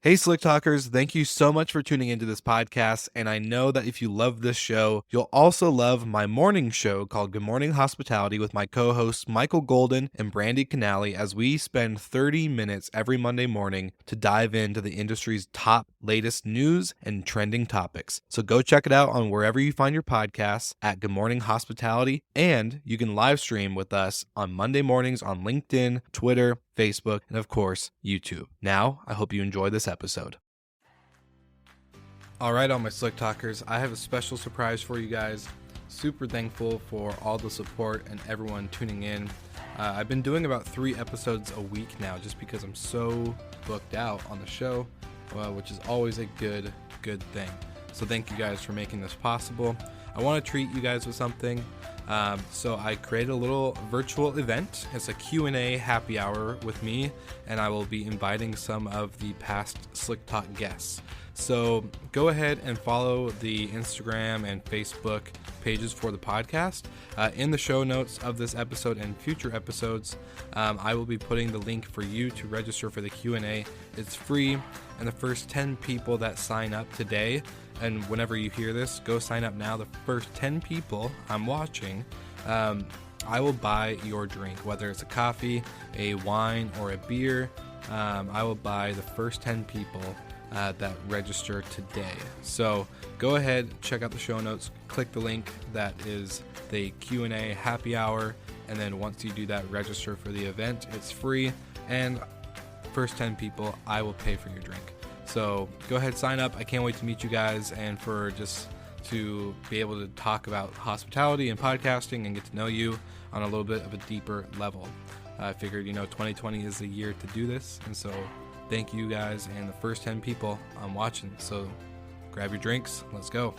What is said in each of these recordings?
Hey, Slick Talkers, thank you so much for tuning into this podcast. And I know that if you love this show, you'll also love my morning show called Good Morning Hospitality with my co hosts Michael Golden and Brandy Canali, as we spend 30 minutes every Monday morning to dive into the industry's top latest news and trending topics. So go check it out on wherever you find your podcasts at Good Morning Hospitality. And you can live stream with us on Monday mornings on LinkedIn, Twitter, Facebook, and of course, YouTube. Now, I hope you enjoy this episode. All right, all my Slick Talkers, I have a special surprise for you guys. Super thankful for all the support and everyone tuning in. I've been doing about 3 episodes a week now just because I'm so booked out on the show, which is always a good thing. So thank you guys for making this possible. I want to treat you guys with something. So I created a little virtual event. It's a Q&A happy hour with me, and I will be inviting some of the past Slick Talk guests. So go ahead and follow the Instagram and Facebook pages for the podcast. In the show notes of this episode and future episodes, I will be putting the link for you to register for the Q&A. It's free, and the first 10 people that sign up today, and whenever you hear this, go sign up now. The first 10 people I'm watching, I will buy your drink, whether it's a coffee, a wine, or a beer. I will buy the first 10 people that register today. So go ahead, check out the show notes, click the link that is the Q&A happy hour, and then once you do that, register for the event. It's free, and first 10 people, I will pay for your drink. So go ahead, sign up. I can't wait to meet you guys and for just to be able to talk about hospitality and podcasting and get to know you on a little bit of a deeper level. I figured, 2020 is the year to do this. And so thank you guys and the first 10 people I'm watching. So grab your drinks. Let's go.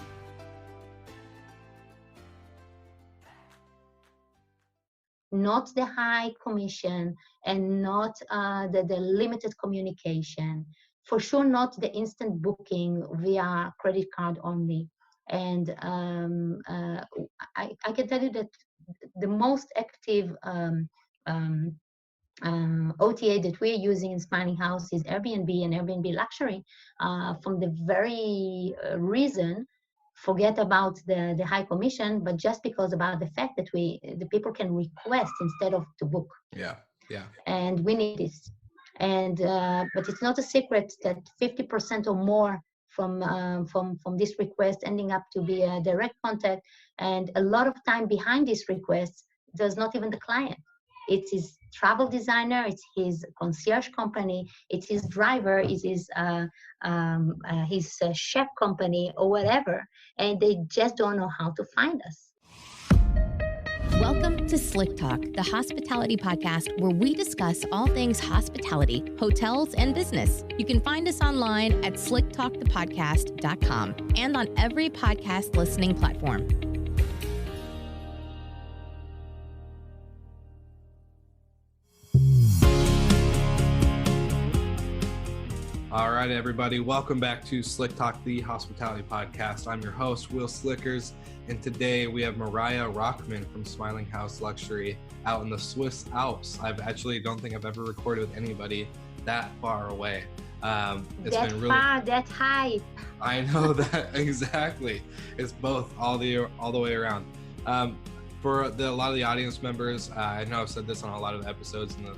Not the high commission and not the limited communication. For sure, not the instant booking via credit card only. And I can tell you that the most active OTA that we're using in Smiling House is Airbnb and Airbnb Luxury from the very reason. Forget about the high commission, but just because about the fact that the people can request instead of to book. Yeah. And we need this. And but it's not a secret that 50% or more from this request ending up to be a direct contact, and a lot of time behind these requests does not even the client. It's his travel designer, it's his concierge company, it's his driver, it's his chef company or whatever, and they just don't know how to find us. Welcome to Slick Talk, the hospitality podcast where we discuss all things hospitality, hotels, and business. You can find us online at slicktalkthepodcast.com and on every podcast listening platform. All right, everybody. Welcome back to Slick Talk, the hospitality podcast. I'm your host, Will Slickers, and today we have Mariah Rockman from Smiling House Luxury out in the Swiss Alps. I actually don't think I've ever recorded with anybody that far away. It's that been really far, that high. I know that exactly. It's both all the way around. For a lot of the audience members, I know I've said this on a lot of episodes in the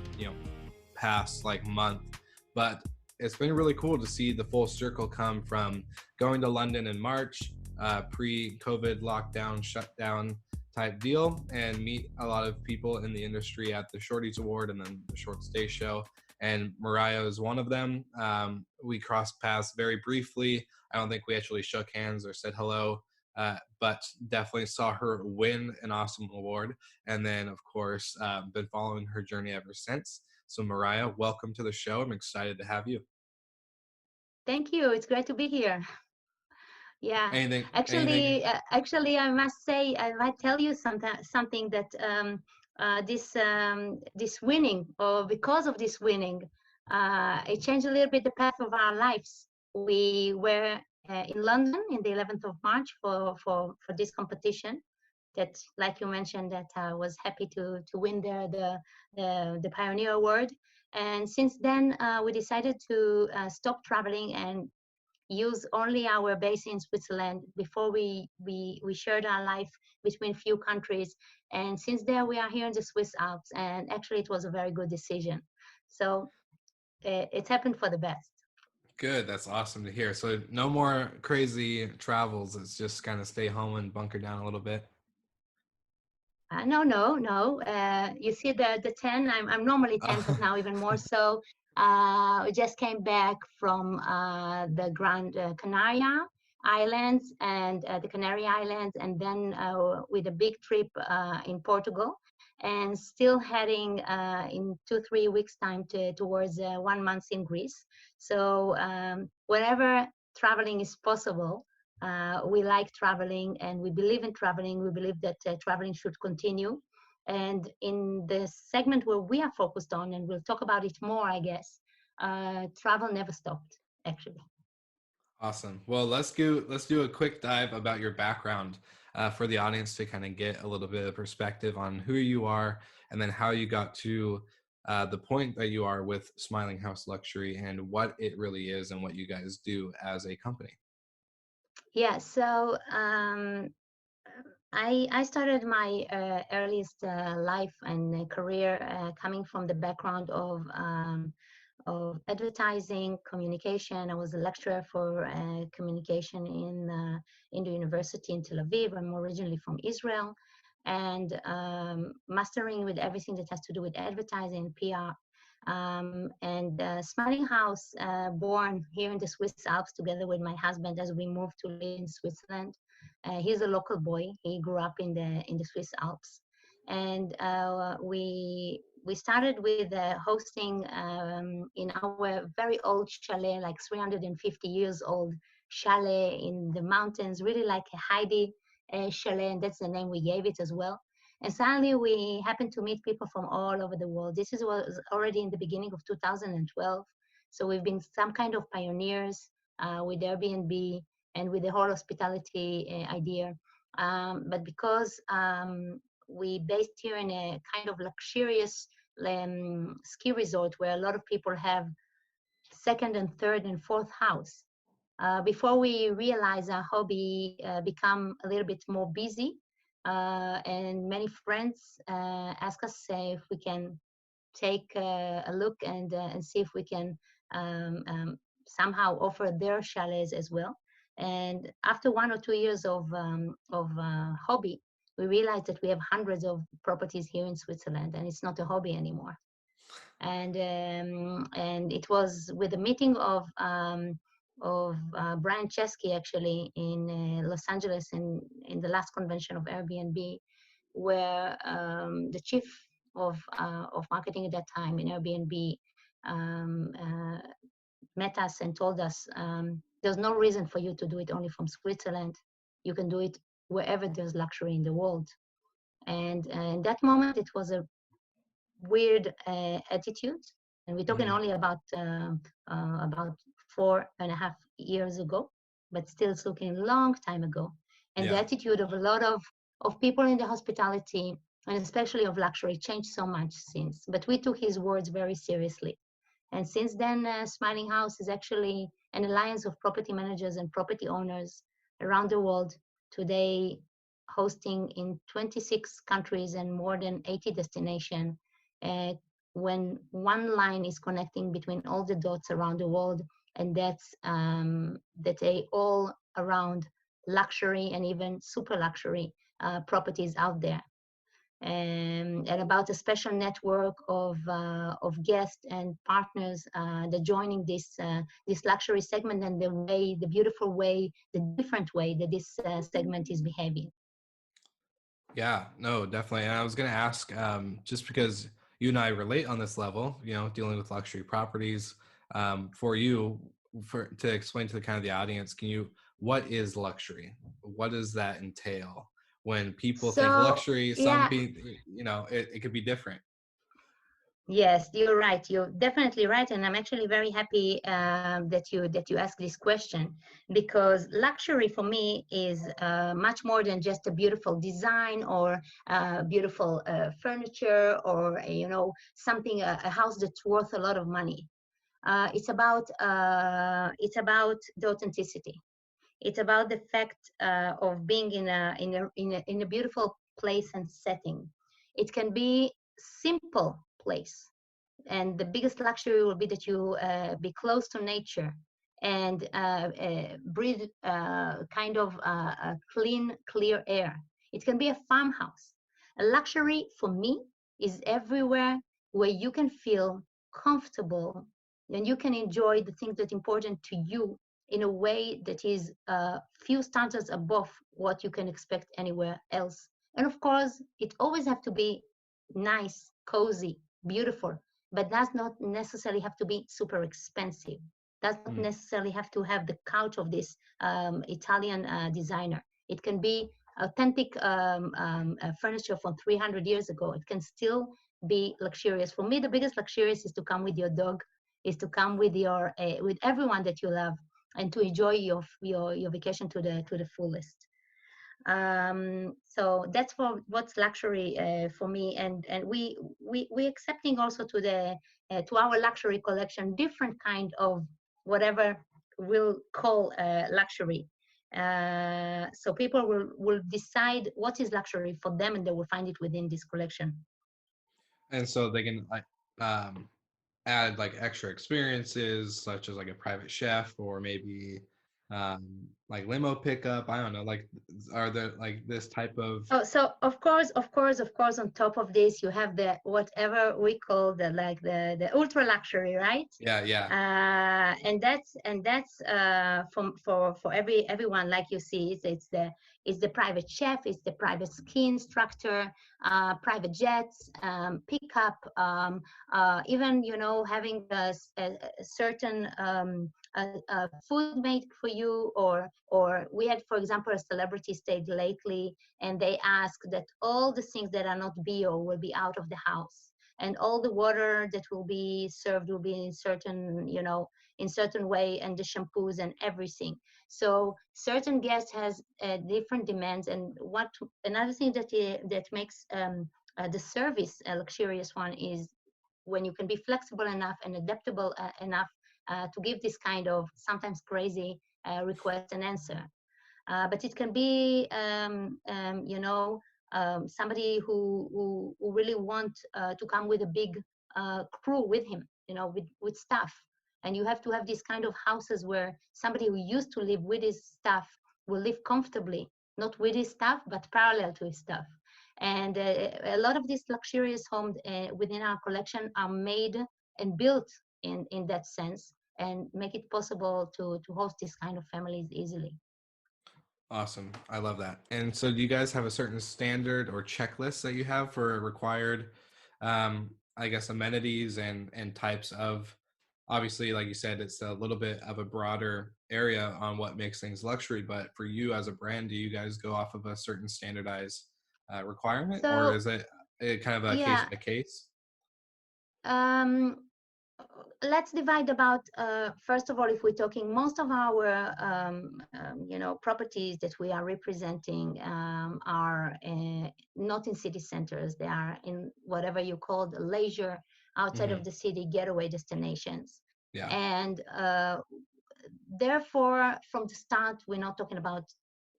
past month, but it's been really cool to see the full circle come from going to London in March, pre-COVID lockdown, shutdown type deal, and meet a lot of people in the industry at the Shorties Award and then the Short Stay Show. And Mariah is one of them. We crossed paths very briefly. I don't think we actually shook hands or said hello, but definitely saw her win an awesome award. And then, of course, been following her journey ever since. So Mariah, welcome to the show. I'm excited to have you. Thank you. It's great to be here. Yeah. Anything? Actually, I must say, I might tell you something that this winning, or because of this winning, it changed a little bit the path of our lives. We were in London in the 11th of March for this competition. That, like you mentioned, that I was happy to win there the Pioneer Award. And since then, we decided to stop traveling and use only our base in Switzerland. Before we shared our life between few countries, and since there we are here in the Swiss Alps, and actually it was a very good decision. So it happened for the best. Good. That's awesome to hear. So no more crazy travels. It's just kind of stay home and bunker down a little bit. No. You see the 10, I'm normally 10, but now even more so. We just came back from the Grand Canaria Islands and the Canary Islands, and then with a big trip in Portugal, and still heading in 2-3 weeks time towards 1 month in Greece. So wherever traveling is possible, we like traveling and we believe in traveling. We believe that traveling should continue. And in the segment where we are focused on, and we'll talk about it more, I guess, travel never stopped, actually. Awesome. Well, let's do a quick dive about your background for the audience to kind of get a little bit of perspective on who you are and then how you got to the point that you are with Smiling House Luxury and what it really is and what you guys do as a company. Yeah, so I started my earliest life and career coming from the background of advertising, communication. I was a lecturer for communication in the university in Tel Aviv. I'm originally from Israel, and mastering with everything that has to do with advertising, PR. And Smiling House, born here in the Swiss Alps together with my husband as we moved to live in Switzerland. He's a local boy. He grew up in the Swiss Alps, and we started with hosting in our very old chalet, like 350 years old chalet in the mountains, really like a Heidi chalet, and that's the name we gave it as well. And suddenly we happened to meet people from all over the world. This was already in the beginning of 2012. So we've been some kind of pioneers with Airbnb and with the whole hospitality idea. But because we based here in a kind of luxurious ski resort where a lot of people have second and third and fourth house. Before we realize our hobby become a little bit more busy, and many friends ask us if we can take a look and see if we can somehow offer their chalets as well. And after 1 or 2 years of hobby, we realized that we have hundreds of properties here in Switzerland, and it's not a hobby anymore. And it was with the meeting of Brian Chesky actually in Los Angeles in the last convention of Airbnb, where the chief of marketing at that time in Airbnb met us and told us there's no reason for you to do it only from Switzerland. You can do it wherever there's luxury in the world. And in that moment, it was a weird attitude. And we're talking only about 4.5 years ago, but still it's looking a long time ago. And the attitude of a lot of people in the hospitality, and especially of luxury, changed so much since. But we took his words very seriously. And since then, Smiling House is actually an alliance of property managers and property owners around the world, today hosting in 26 countries and more than 80 destinations. When one line is connecting between all the dots around the world, and that's they all around luxury and even super luxury properties out there. And about a special network of guests and partners that joining this luxury segment, and the beautiful way, the different way that this segment is behaving. Yeah, no, definitely. And I was going to ask, just because you and I relate on this level, dealing with luxury properties, for you, to explain to the kind of the audience, what is luxury? What does that entail? When people think luxury, some people, it could be different. Yes, you're right. You're definitely right, and I'm actually very happy that you asked this question, because luxury for me is much more than just a beautiful design or beautiful furniture, or something, a house that's worth a lot of money. It's about the authenticity. It's about the fact of being in a beautiful place and setting. It can be simple place, and the biggest luxury will be that you be close to nature and breathe kind of a clean, clear air. It can be a farmhouse. A luxury for me is everywhere where you can feel comfortable and you can enjoy the things that are important to you in a way that is few standards above what you can expect anywhere else. And of course, it always have to be nice, cozy, beautiful, but does not necessarily have to be super expensive. Does not Mm. necessarily have to have the couch of this Italian designer. It can be authentic furniture from 300 years ago. It can still be luxurious. For me, the biggest luxurious is to come with your dog, is to come with your with everyone that you love, and to enjoy your vacation to the fullest. So that's for what's luxury for me, and we accepting also to our luxury collection different kind of whatever we'll call luxury. So people will decide what is luxury for them, and they will find it within this collection. And so they can like um, add like extra experiences, such as like a private chef or maybe like limo pickup. I don't know. Like, are there like this type of? Oh, so of course, on top of this, you have the whatever we call the ultra luxury, right? Yeah, yeah. And that's for everyone, like you see, it's the private chef, it's the private ski instructor, private jets, pickup, even having a certain food made for you, or we had, for example, a celebrity stayed lately, and they asked that all the things that are not bio will be out of the house, and all the water that will be served will be in certain way, and the shampoos and everything. So certain guests has different demands, and what another thing that makes the service a luxurious one is when you can be flexible enough and adaptable enough to give this kind of sometimes crazy request and answer. But it can be, somebody who really want to come with a big crew with him, with staff. And you have to have these kind of houses where somebody who used to live with his staff will live comfortably, not with his staff, but parallel to his staff. And a lot of these luxurious homes within our collection are made and built in that sense, and make it possible to host this kind of families easily. Awesome. I love that. And so, do you guys have a certain standard or checklist that you have for required, I guess, amenities and types of? Obviously, like you said, it's a little bit of a broader area on what makes things luxury. But for you as a brand, do you guys go off of a certain standardized requirement, or So is it kind of a case yeah, by case? um, let's divide about first of all, if we're talking, most of our properties that we are representing are not in city centers. They are in whatever you call the leisure outside Hmm. of the city getaway destinations. Yeah. And therefore, from the start, we're not talking about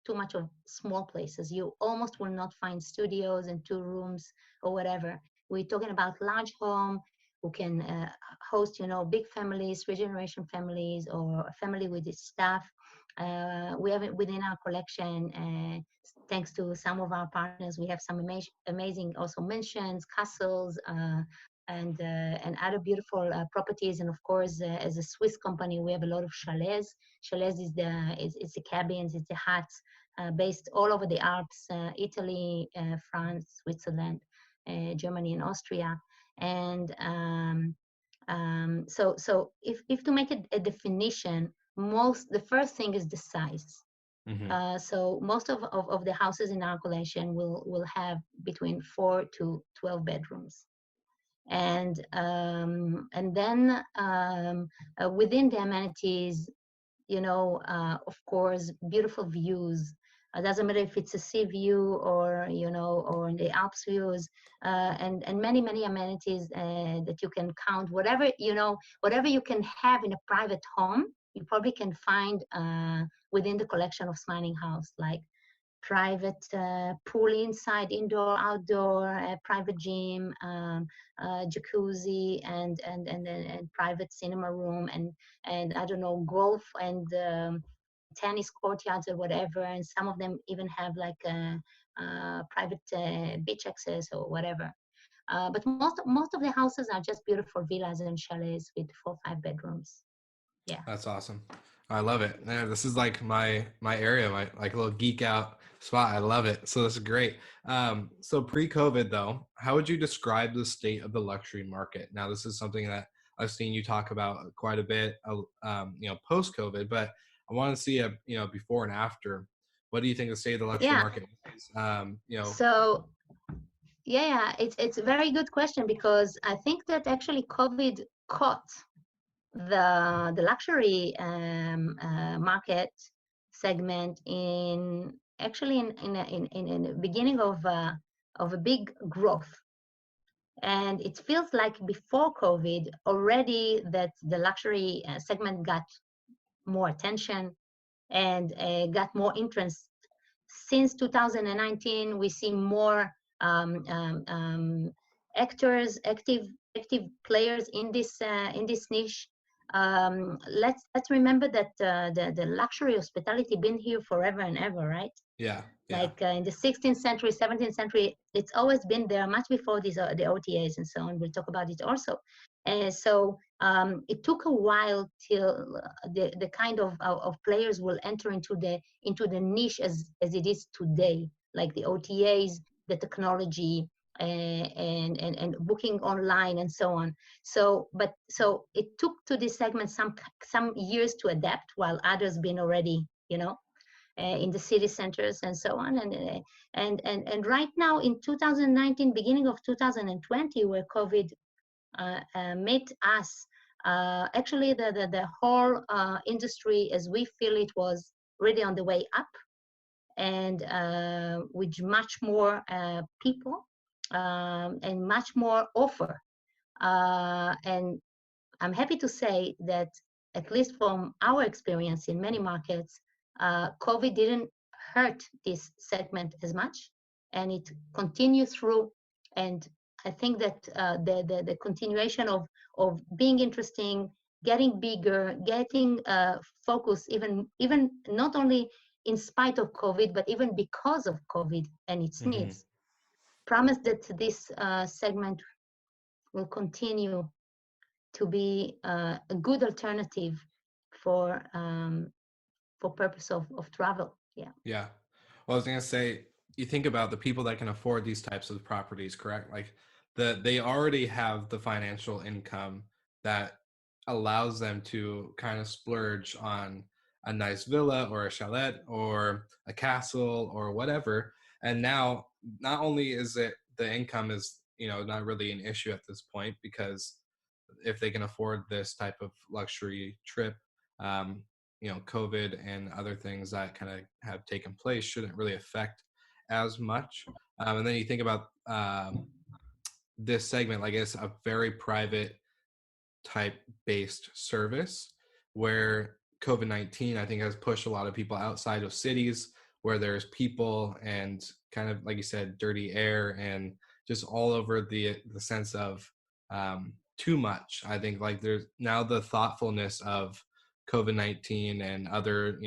too much of small places. You almost will not find studios and two rooms or whatever. We're talking about large home who can host, big families, three generation families, or a family with its staff. We have it within our collection. Thanks to some of our partners, we have some amazing also mansions, castles, and other beautiful properties. And of course, as a Swiss company, we have a lot of chalets. Chalets is the cabins, it's the huts based all over the Alps, Italy, France, Switzerland, Germany, and Austria. And so if to make it a definition, the first thing is the size. Hmm. So most of the houses in our collection will have between 4 to 12 bedrooms. And then within the amenities, of course, beautiful views. Doesn't matter if it's a sea view or or in the Alps views, and many amenities that you can count. Whatever you can have in a private home, you probably can find within the collection of Smiling House, like private pool inside, indoor, outdoor, private gym, jacuzzi, and private cinema room, and I don't know, golf and tennis courtyards or whatever. And some of them even have like private beach access or whatever. But most of the houses are just beautiful villas and chalets with 4-5 bedrooms. Yeah. That's awesome. I love it. Yeah, this is like my area, my like little geek out spot. I love it. So this is great. So pre-COVID though, how would you describe the state of the luxury market? Now, this is something that I've seen you talk about quite a bit, post-COVID, but I want to see a, before and after. What do you think the state of the luxury market is? So yeah, it's a very good question, because I think that actually COVID caught the luxury market segment in the beginning of a big growth. And it feels like before COVID already that the luxury segment got more attention and got more interest. Since 2019, we see more actors, active players in this niche. Let's remember that the luxury hospitality been here forever and ever, right? Yeah. Like in the 16th century, 17th century, it's always been there, much before these the OTAs and so on. We'll talk about it also. So it took a while till the kind of players will enter into the niche as it is today, like the OTAs, the technology, and booking online and so on. So it took to this segment some years to adapt, while others been already, in the city centers and so on. And right now in 2019, beginning of 2020, where COVID made us actually the whole industry, as we feel it, was really on the way up, and with much more people and much more offer. And I'm happy to say that, at least from our experience in many markets, COVID didn't hurt this segment as much, and it continued through. And I think that the continuation of being interesting, getting bigger, getting focus, even not only in spite of COVID, but even because of COVID and its needs, promise that this segment will continue to be a good alternative for purpose of travel. Yeah. Well, I was gonna say, you think about the people that can afford these types of properties, correct? Like they already have the financial income that allows them to kind of splurge on a nice villa or a chalet or a castle or whatever. And now, not only is it the income is, not really an issue at this point, because if they can afford this type of luxury trip, COVID and other things that kind of have taken place shouldn't really affect as much. And then you think about this segment, like it's a very private type based service, where COVID-19, I think, has pushed a lot of people outside of cities where there's people and, kind of like you said, dirty air, and just all over the sense of too much. I think like there's now the thoughtfulness of COVID-19 and other,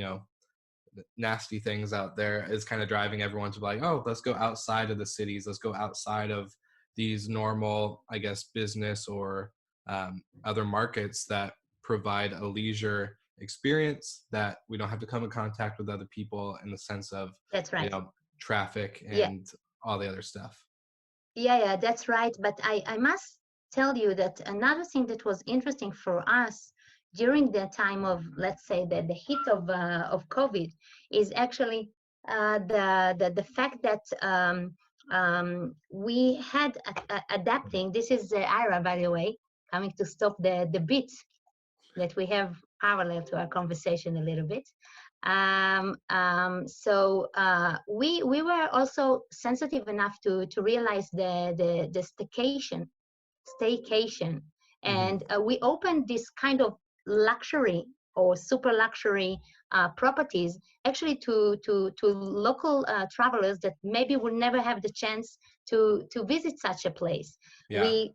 nasty things out there is kind of driving everyone to be like, oh, let's go outside of the cities. Let's go outside of these normal, I guess, business or other markets that provide a leisure experience that we don't have to come in contact with other people in the sense of, that's right, traffic and all the other stuff. Yeah, that's right. But I must tell you that another thing that was interesting for us during the time of, let's say, the heat of COVID, is actually the fact that we had adapting. This is Ira, by the way, coming to stop the beat that we have parallel to our conversation a little bit. We were also sensitive enough to realize the staycation, and we opened this kind of luxury or super luxury properties actually to local travelers that maybe would never have the chance to visit such a place. Yeah.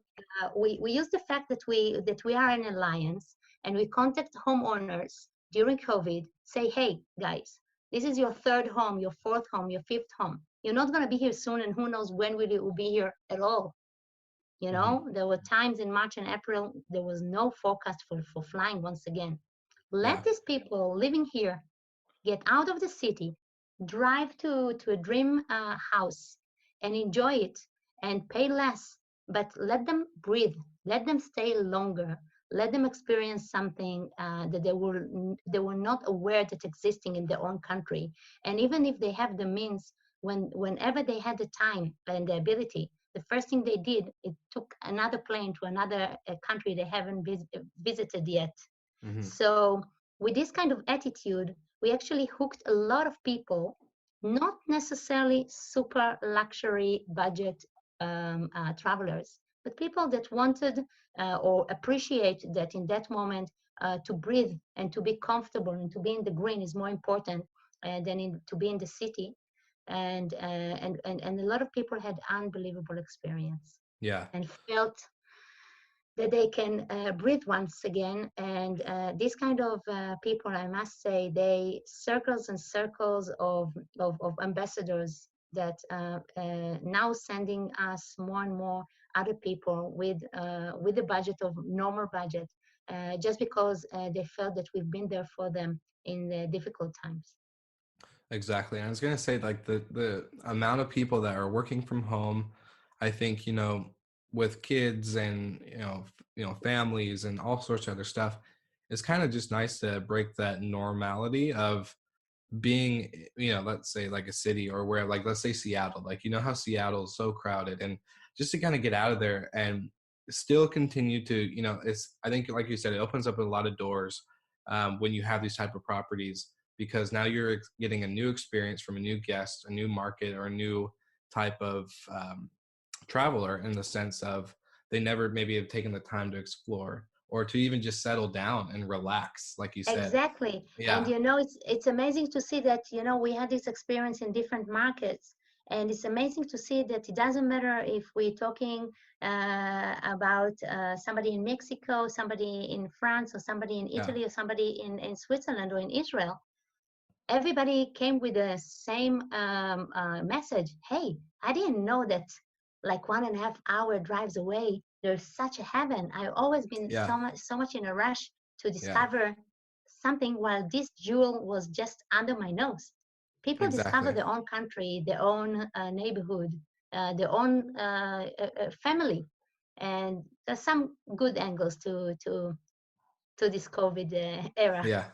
We use the fact that we are an alliance, and we contact homeowners during COVID, say, hey guys, this is your third home, your fourth home, your fifth home. You're not going to be here soon, and who knows when will you be here at all. You know, there were times in March and April, there was no forecast for flying once again. Let these people living here get out of the city, drive to a dream house and enjoy it and pay less, but let them breathe, let them stay longer, let them experience something that they were not aware that existing in their own country. And even if they have the means, whenever they had the time and the ability, the first thing they did, it took another plane to another country they haven't visited yet. So with this kind of attitude, we actually hooked a lot of people, not necessarily super luxury budget travelers, but people that wanted or appreciate that in that moment to breathe and to be comfortable and to be in the green is more important than to be in the city. And a lot of people had unbelievable experience. Yeah. And felt that they can breathe once again. And these kind of people, I must say, they circles and circles of ambassadors that now sending us more and more other people with the budget of normal budget, just because they felt that we've been there for them in difficult times. Exactly. And I was going to say, like, the amount of people that are working from home, I think, with kids and, families and all sorts of other stuff, it's kind of just nice to break that normality of being, let's say like a city or where, like, let's say Seattle, like, how Seattle is so crowded, and just to kind of get out of there and still continue to, I think, like you said, it opens up a lot of doors when you have these type of properties, because now you're getting a new experience from a new guest, a new market, or a new type of traveler, in the sense of they never maybe have taken the time to explore or to even just settle down and relax, like you said. Exactly. Yeah. And it's amazing to see that we had this experience in different markets, and it's amazing to see that it doesn't matter if we're talking about somebody in Mexico, somebody in France, or somebody in Italy, or somebody in Switzerland or in Israel. Everybody came with the same message. Hey, I didn't know that like 1.5 hour drives away, there's such a heaven. I've always been so much in a rush to discover something, while this jewel was just under my nose. People discover their own country, their own neighborhood, their own family, and there's some good angles to this COVID era. Yeah.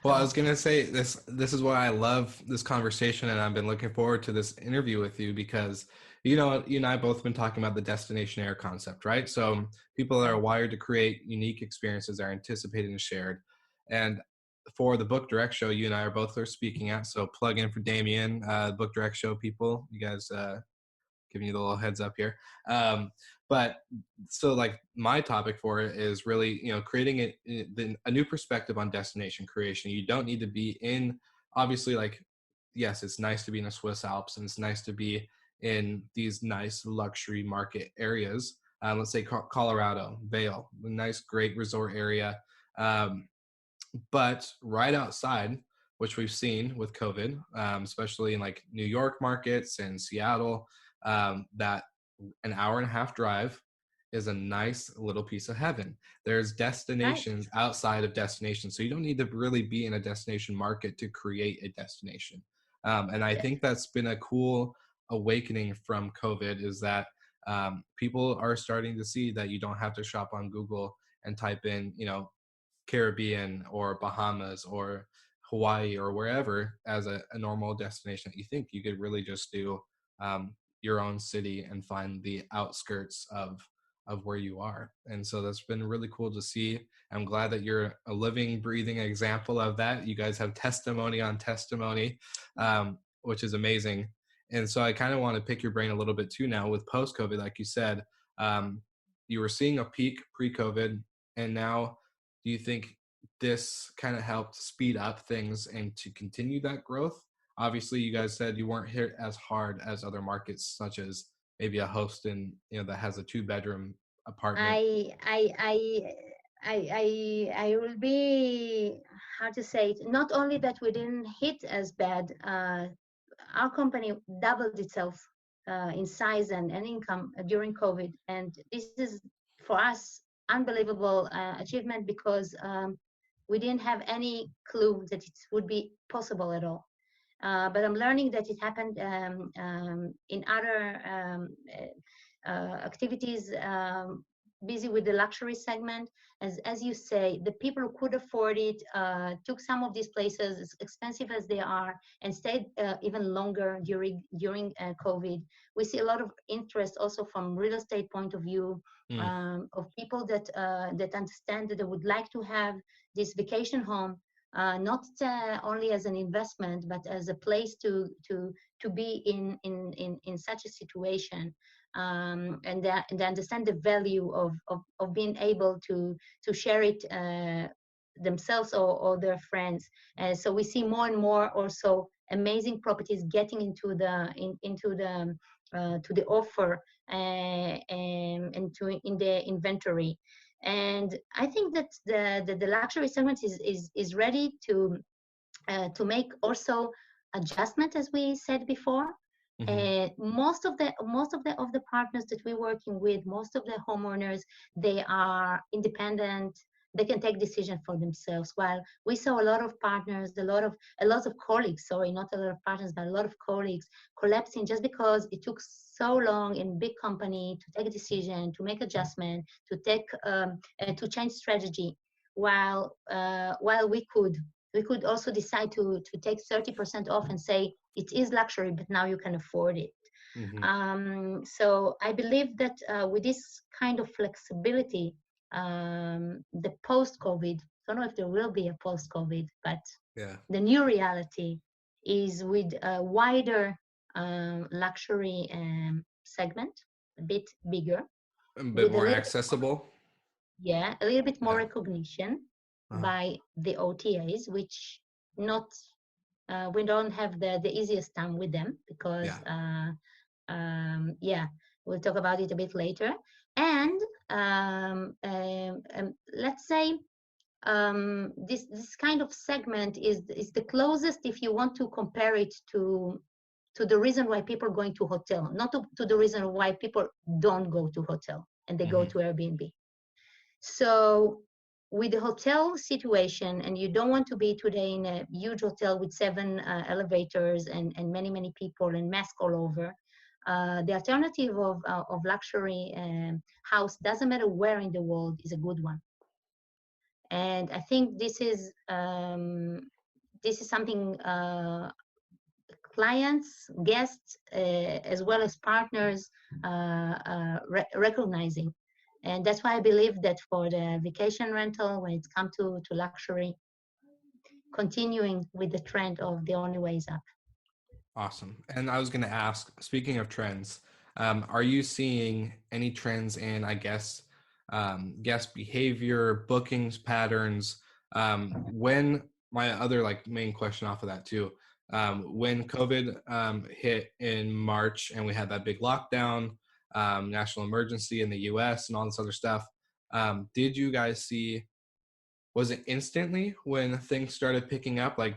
Well, I was going to say this is why I love this conversation, and I've been looking forward to this interview with you, because, you and I both been talking about the destination air concept, right? So people that are wired to create unique experiences are anticipated and shared. And for the Book Direct Show, you and I are both speaking at, so plug in for Damien, Book Direct Show people, you guys, giving you the little heads up here. But so, like, my topic for it is really, creating a new perspective on destination creation. You don't need to be in, obviously, like, yes, it's nice to be in the Swiss Alps, and it's nice to be in these nice luxury market areas. Let's say Colorado, Vail, a nice, great resort area. But right outside, which we've seen with COVID, especially in like New York markets and Seattle, that an hour and a half drive is a nice little piece of heaven. There's destinations outside of destinations. So you don't need to really be in a destination market to create a destination. And I think that's been a cool awakening from COVID, is that people are starting to see that you don't have to shop on Google and type in, Caribbean or Bahamas or Hawaii or wherever as a normal destination that you think. You could really just do your own city and find the outskirts of where you are. And so that's been really cool to see. I'm glad that you're a living, breathing example of that. You guys have testimony on testimony, which is amazing. And so I kind of want to pick your brain a little bit too now with post-COVID, like you said. You were seeing a peak pre-COVID, and now do you think this kind of helped speed up things and to continue that growth? Obviously, you guys said you weren't hit as hard as other markets, such as maybe a Houston, that has a 2-bedroom apartment. I will be, how to say it, not only that we didn't hit as bad, our company doubled itself in size and income during COVID. And this is, for us, unbelievable achievement, because we didn't have any clue that it would be possible at all. But I'm learning that it happened in other activities, busy with the luxury segment. As you say, the people who could afford it took some of these places, as expensive as they are, and stayed even longer during COVID. We see a lot of interest also from real estate point of view, of people that understand that they would like to have this vacation home, not only as an investment, but as a place to be in such a situation. And they understand the value of being able to share it themselves or their friends. So we see more and more also amazing properties getting into the to the offer and in the inventory. And I think that the luxury segment is ready to make also adjustment, as we said before. Most of the partners that we're working with, most of the homeowners, they are independent. They can take decisions for themselves. While we saw a lot of partners, a lot of colleagues, sorry, not a lot of partners, but a lot of colleagues collapsing just because it took so long in big company to take a decision, to make adjustment, to change strategy. While we could also decide to take 30% off and say it is luxury, but now you can afford it. So I believe that with this kind of flexibility, the post-COVID, I don't know if there will be a post-COVID, but the new reality is with a wider luxury segment, a bit bigger. A bit more accessible. Yeah, a little bit more recognition by the OTAs, which we don't have the easiest time with them, because we'll talk about it a bit later. And let's say this kind of segment is the closest, if you want to compare it to the reason why people are going to hotel, not to the reason why people don't go to hotel and they go to Airbnb. So with the hotel situation, and you don't want to be today in a huge hotel with 7 elevators and many people and mask all over, the alternative of luxury house, doesn't matter where in the world, is a good one. And I think this is something clients, guests, as well as partners recognizing. And that's why I believe that for the vacation rental, when it's come to luxury, continuing with the trend of the only way is up. Awesome. And I was going to ask, speaking of trends, are you seeing any trends in, I guess, guest behavior, bookings patterns? When my other main question off of that too, when COVID hit in March and we had that big lockdown, national emergency in the US and all this other stuff, did you guys see, was it instantly when things started picking up, like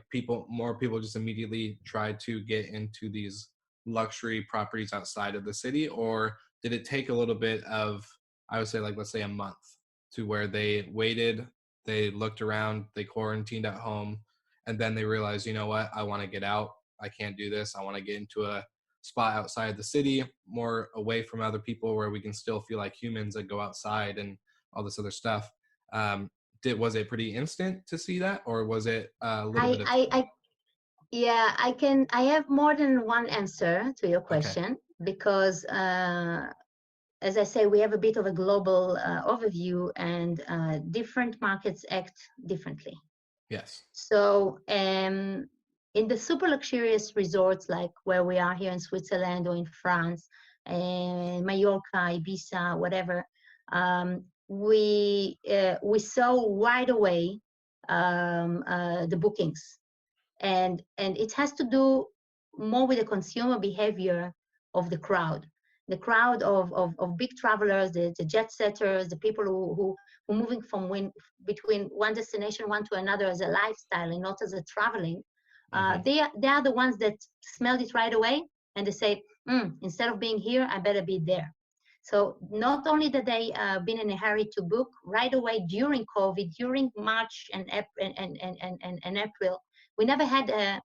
more people just immediately tried to get into these luxury properties outside of the city? Or did it take a little bit of, I would say, let's say a month, to where they waited, they looked around, they quarantined at home, and then they realized, you know what, I want to get out. I can't do this. I want to get into a spot outside the city, more away from other people, where we can still feel like humans that go outside and all this other stuff. Was it pretty instant to see that, or was it a little bit of... I have more than one answer to your question. because as I say, we have a bit of a global overview, and different markets act differently. Yes. So in the super luxurious resorts, like where we are here in Switzerland or in France, Mallorca, Ibiza, whatever, we saw right away the bookings, and it has to do more with the consumer behavior of the crowd. The crowd of big travelers, the jet setters, the people who moving between one destination one to another as a lifestyle and not as a traveling. They are the ones that smelled it right away, and they say, instead of being here, I better be there. So not only that they been in a hurry to book right away during COVID, during March and April, we never had a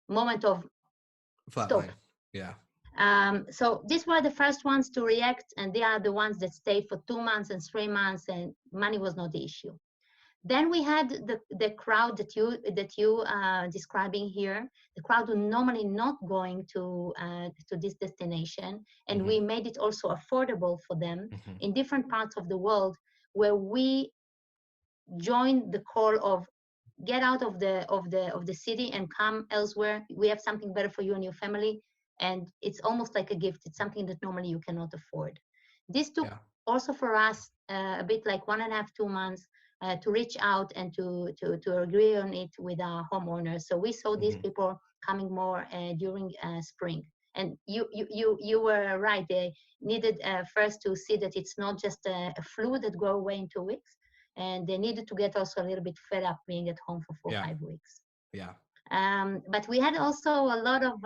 moment of stop. Flatline. Yeah. So these were the first ones to react, and they are the ones that stayed for 2 months and 3 months, and money was not the issue. Then we had the crowd that you describing here, the crowd who normally not going to this destination, and we made it also affordable for them in different parts of the world, where we joined the call of get out of the city and come elsewhere. We have something better for you and your family, and it's almost like a gift. It's something that normally you cannot afford. This took also for us a bit like 1.5, 2 months to reach out and to agree on it with our homeowners. So we saw these people coming more during spring. And you were right. They needed first to see that it's not just a flu that go away in 2 weeks, and they needed to get also a little bit fed up being at home for 4 or 5 weeks. Yeah. But we had also a lot of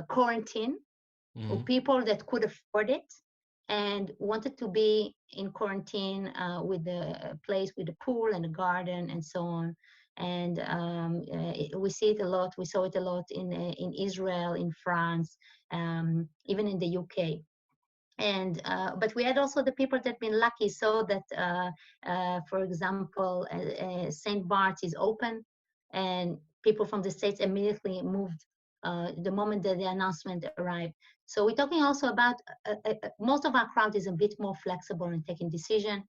quarantine, people that could afford it and wanted to be in quarantine with a place with a pool and a garden and so on. And we see it a lot. We saw it a lot in Israel, in France, even in the UK. And but we had also the people that been lucky, so that for example St. Bart's is open, and people from the States immediately moved the moment that the announcement arrived. So we're talking also about most of our crowd is a bit more flexible in taking decision,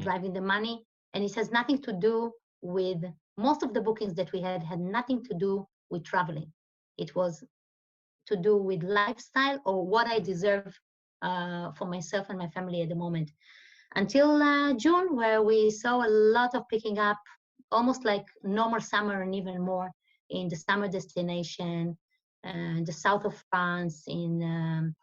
driving the money, and it has nothing to do with, most of the bookings that we had nothing to do with traveling. It was to do with lifestyle or what I deserve for myself and my family at the moment. Until June, where we saw a lot of picking up, almost like normal summer and even more in the summer destination, the south of France, not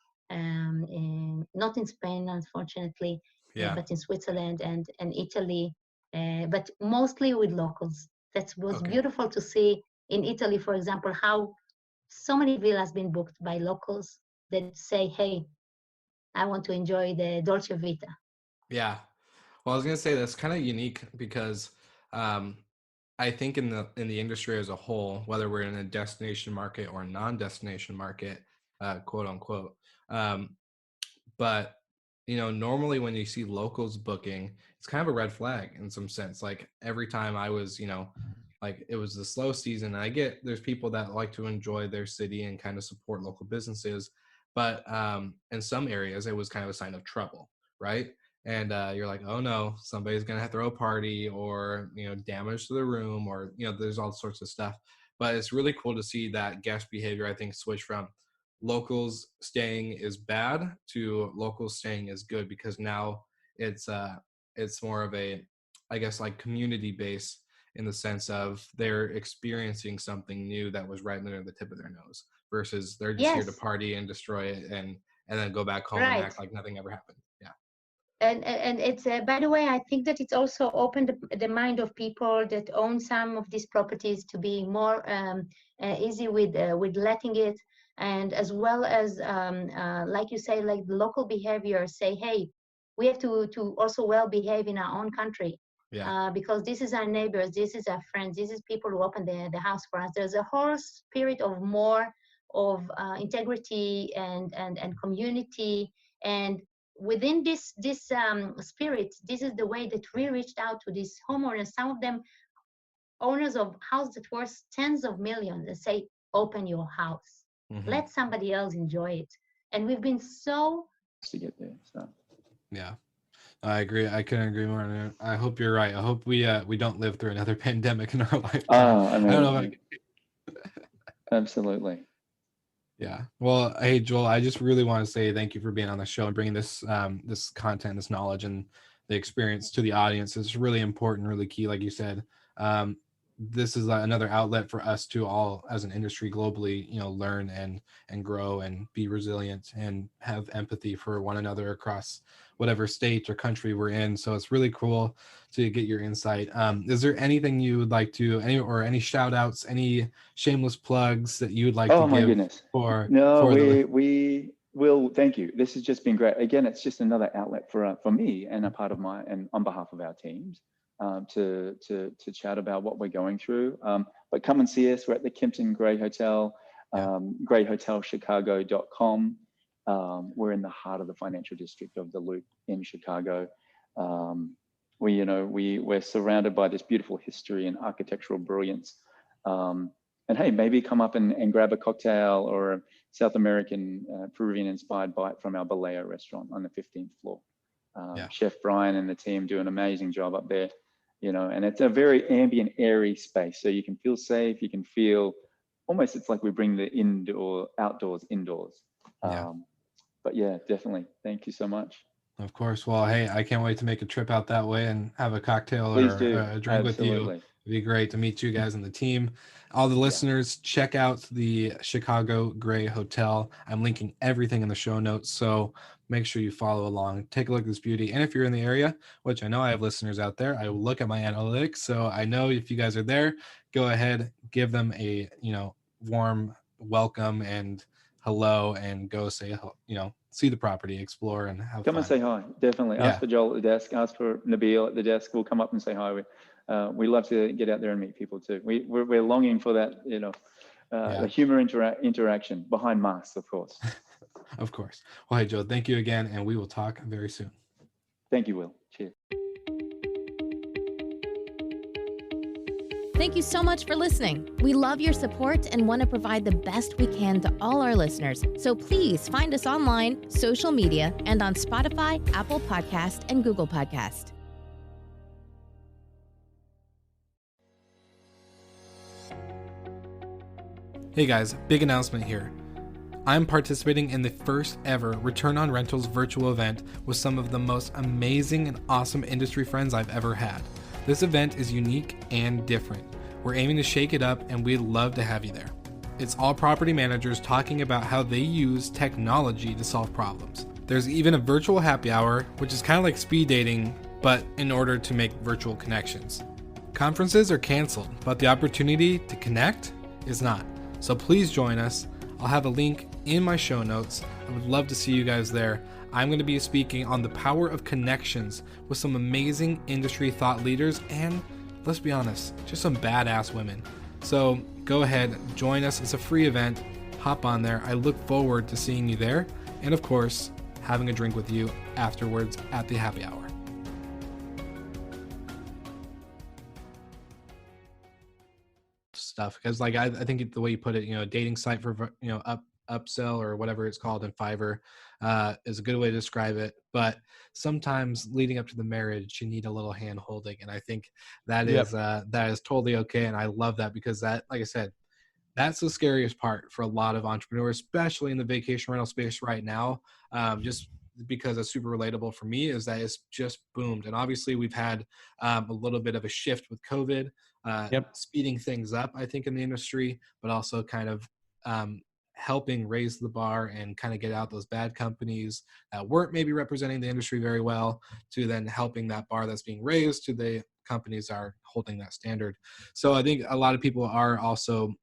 in Spain, unfortunately, but in Switzerland and Italy, but mostly with locals. That was beautiful to see in Italy, for example, how so many villas been booked by locals that say, hey, I want to enjoy the Dolce Vita. Yeah. Well, I was going to say that's kind of unique because I think in the industry as a whole, whether we're in a destination market or a non-destination market, quote unquote, but normally when you see locals booking, it's kind of a red flag in some sense. Like every time I was, like it was the slow season, and I get there's people that like to enjoy their city and kind of support local businesses, but in some areas it was kind of a sign of trouble, right? And you're like, oh no, somebody's gonna have to throw a party, or damage to the room, or there's all sorts of stuff. But it's really cool to see that guest behavior, I think, switch from locals staying is bad to locals staying is good, because now it's more of a, I guess, like community base, in the sense of they're experiencing something new that was right under the tip of their nose, versus they're just here to party and destroy it and then go back home and act like nothing ever happened. Yeah. And it's by the way, I think that it's also opened the mind of people that own some of these properties to be more easy with letting it, and as well as like you say, like the local behavior, say, hey, we have to also well behave in our own country. Because this is our neighbors, this is our friends, this is people who open the house for us. There's a whole spirit of more of integrity and community, and within this spirit, this is the way that we reached out to these homeowners, some of them owners of houses that worth tens of millions, and say, open your house. Let somebody else enjoy it. And we've been so to get there. So Yeah. I agree. I couldn't agree more. Man. I hope you're right. I hope we don't live through another pandemic in our lifetime. I I don't know if absolutely. Yeah. Well, hey Joel, I just really want to say thank you for being on the show and bringing this this content, this knowledge, and the experience to the audience. It's really important, really key, like you said. This is another outlet for us to all, as an industry globally, learn and grow and be resilient and have empathy for one another across whatever state or country we're in. So it's really cool to get your insight. Is there anything you would like to, any shout outs, any shameless plugs that you would like to my give goodness. for we will. Thank you. This has just been great. Again, it's just another outlet for me and a part of and on behalf of our teams to chat about what we're going through. But come and see us. We're at the Kimpton Gray Hotel, grayhotelchicago.com. We're in the heart of the financial district of the Loop in Chicago. We're surrounded by this beautiful history and architectural brilliance. And hey, maybe come up and grab a cocktail or a South American Peruvian-inspired bite from our Baleo restaurant on the 15th floor. Chef Brian and the team do an amazing job up there, and it's a very ambient, airy space. So you can feel safe. You can feel almost, it's like we bring the outdoors indoors. But yeah, definitely. Thank you so much. Of course. Well, hey, I can't wait to make a trip out that way and have a cocktail Please or do. a drink with you. It'd be great to meet you guys and the team. All the listeners, check out the Chicago Gray Hotel. I'm linking everything in the show notes, so make sure you follow along. Take a look at this beauty. And if you're in the area, which I know I have listeners out there, I will look at my analytics. So I know if you guys are there, go ahead, give them a warm welcome and hello, and go say, see the property, explore, and have come fun. And say hi. Definitely. Ask for Joel at the desk. Ask for Nabil at the desk. We'll come up and say hi. We love to get out there and meet people too. We're longing for that, the humor interaction behind masks, of course. Of course. Well, hey, Joe, thank you again, and we will talk very soon. Thank you, Will. Cheers. Thank you so much for listening. We love your support and want to provide the best we can to all our listeners. So please find us online, social media, and on Spotify, Apple Podcast, and Google Podcast. Hey guys, big announcement here. I'm participating in the first ever Return on Rentals virtual event with some of the most amazing and awesome industry friends I've ever had. This event is unique and different. We're aiming to shake it up, and we'd love to have you there. It's all property managers talking about how they use technology to solve problems. There's even a virtual happy hour, which is kind of like speed dating, but in order to make virtual connections. Conferences are canceled, but the opportunity to connect is not. So please join us. I'll have a link in my show notes. I would love to see you guys there. I'm going to be speaking on the power of connections with some amazing industry thought leaders and, let's be honest, just some badass women. So go ahead, join us. It's a free event. Hop on there. I look forward to seeing you there. And of course, having a drink with you afterwards at the happy hour. Stuff, because like I think the way you put it, a dating site for upsell or whatever it's called in Fiverr is a good way to describe it. But sometimes leading up to the marriage, you need a little hand holding, and I think that is totally okay. And I love that, because that, like I said, that's the scariest part for a lot of entrepreneurs, especially in the vacation rental space right now. Just because it's super relatable for me, is that it's just boomed. And obviously we've had a little bit of a shift with COVID, speeding things up, I think, in the industry, but also kind of helping raise the bar and kind of get out those bad companies that weren't maybe representing the industry very well, to then helping that bar that's being raised to the companies that are holding that standard. So I think a lot of people are also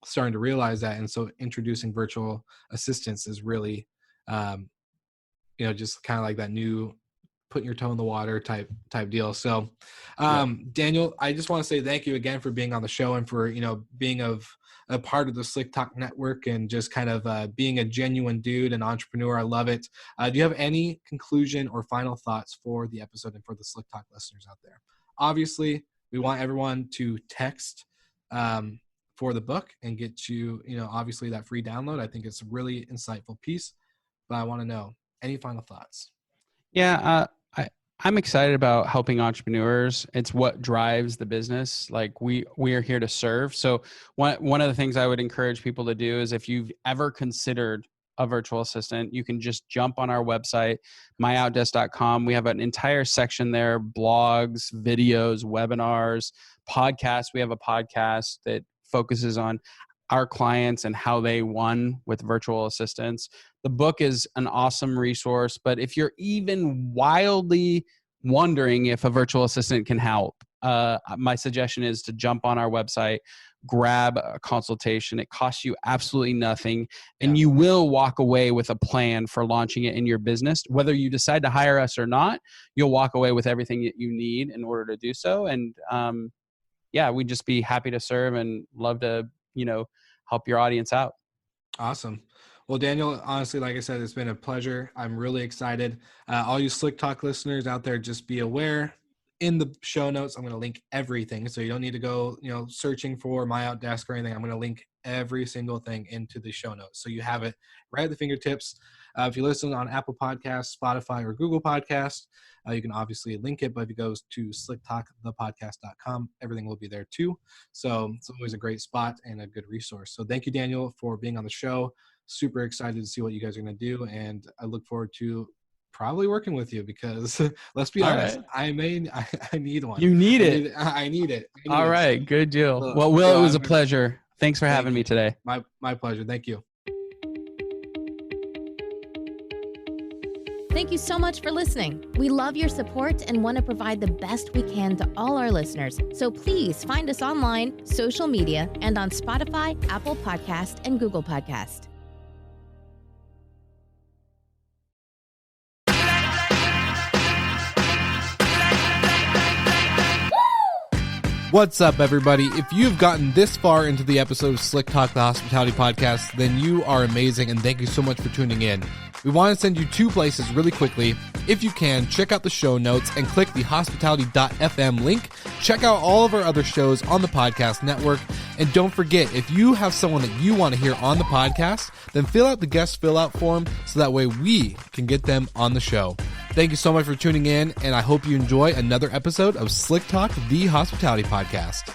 starting to realize that. And so introducing virtual assistants is really, just kind of like that new putting your toe in the water type deal. So, Daniel, I just want to say thank you again for being on the show and for, being a part of the Slick Talk network and just kind of being a genuine dude and entrepreneur. I love it. Do you have any conclusion or final thoughts for the episode and for the Slick Talk listeners out there? Obviously, we want everyone to text for the book and get you, obviously that free download. I think it's a really insightful piece, but I want to know, any final thoughts? Yeah, I'm excited about helping entrepreneurs. It's what drives the business. Like we are here to serve. So one of the things I would encourage people to do is, if you've ever considered a virtual assistant, you can just jump on our website, myoutdesk.com. We have an entire section there, blogs, videos, webinars, podcasts. We have a podcast that focuses on our clients and how they won with virtual assistants. The book is an awesome resource, but if you're even wildly wondering if a virtual assistant can help, my suggestion is to jump on our website, grab a consultation. It costs you absolutely nothing, and you will walk away with a plan for launching it in your business. Whether you decide to hire us or not, you'll walk away with everything that you need in order to do so. And we'd just be happy to serve and love to, help your audience out. Awesome. Well, Daniel, honestly, like I said, it's been a pleasure. I'm really excited. All you Slick Talk listeners out there, just be aware, in the show notes, I'm going to link everything. So you don't need to go, searching for My Outdesk or anything. I'm going to link every single thing into the show notes, so you have it right at the fingertips. If you listen on Apple Podcasts, Spotify, or Google Podcasts, you can obviously link it, but if you go to slicktalkthepodcast.com, everything will be there too. So it's always a great spot and a good resource. So thank you, Daniel, for being on the show. Super excited to see what you guys are going to do, and I look forward to probably working with you, because let's be honest, right. I need one. You need it. I need it. All right. Good deal. Well, Will, it was a pleasure. Thanks for having me today. My pleasure. Thank you. Thank you so much for listening. We love your support and want to provide the best we can to all our listeners. So please find us online, social media, and on Spotify, Apple Podcast, and Google Podcast. What's up, everybody? If you've gotten this far into the episode of Slick Talk, the Hospitality Podcast, then you are amazing, and thank you so much for tuning in. We want to send you two places really quickly. If you can, check out the show notes and click the hospitality.fm link. Check out all of our other shows on the podcast network. And don't forget, if you have someone that you want to hear on the podcast, then fill out the guest fill out form so that way we can get them on the show. Thank you so much for tuning in, and I hope you enjoy another episode of Slick Talk, the Hospitality Podcast.